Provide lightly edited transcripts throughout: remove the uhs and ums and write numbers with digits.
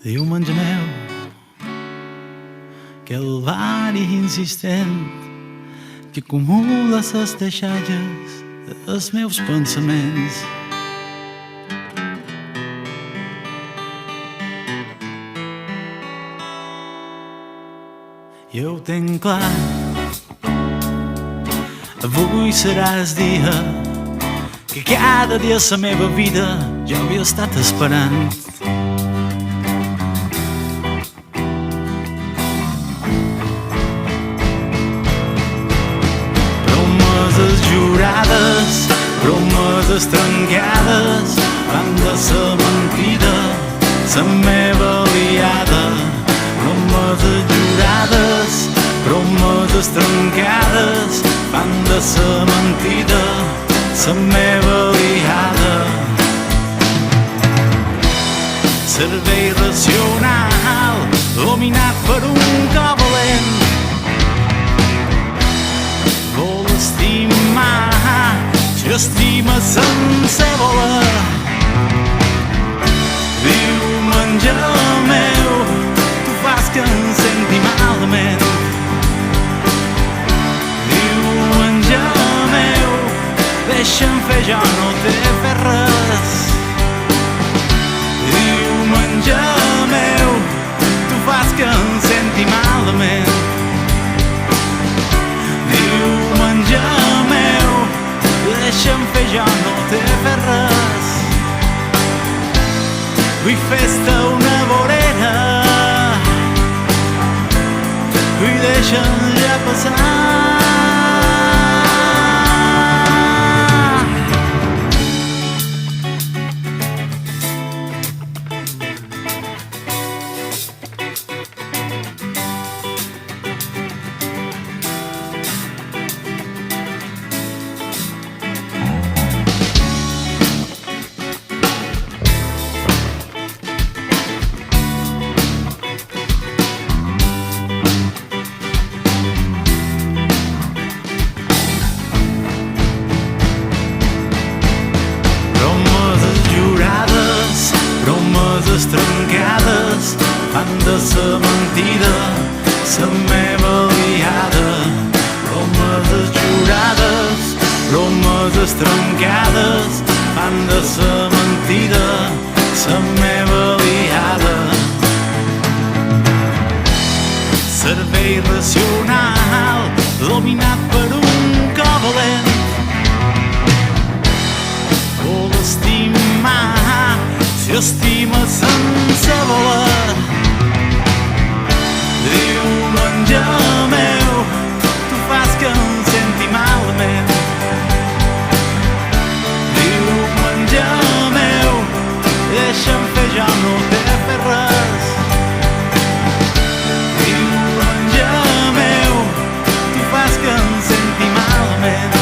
Diumenge meu, calvari insistent que acumula ses deixalles dels meus pensaments. Jo ho tenc clar, avui serà el dia que cada dia la meva vida jo havia estat esperant. Promeses jurades, promeses trencades, fan de sa mentida la meva aliada. Promeses jurades, promeses trencades, fan de sa mentida la meva aliada. Cervell racional, dominat per un cor valent, vol estimar, si estima sense voler. Diumenge meu, tu fas que em senti malament. Diumenge meu, deixa'm fer, jo no t'he fet res. Diumenge meu, tu fas que em senti malament. Diumenge meu, deixa'm fer, jo no t'he fet res. Vull fer-te una vorera, vull deixa'm ja passar. Promeses trencades, fan de sa mentida la meva aliada. Promeses jurades, promeses trencades, fan de sa mentida la meva aliada. Cervell racional, dominat per un cor valent, vol estimar, si estima sense voler. Diumenge meu, tu fas que em senti malament. Diumenge meu, deixa'm fer, jo no t'he fet res. Diumenge meu, tu fas que em senti malament.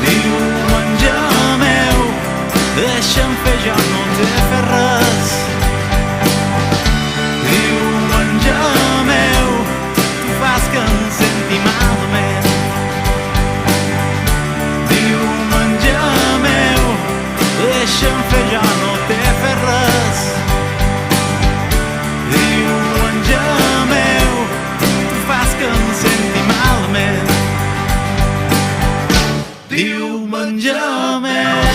Diumenge meu, deixa'm fer, jo no t'he fet res. Diumenge meu, tu fas que em senti malament. Diumenge meu, deixa'm fer, jo no t'he fet res. Diumenge meu, tu fas que em senti malament. Diumenge meu.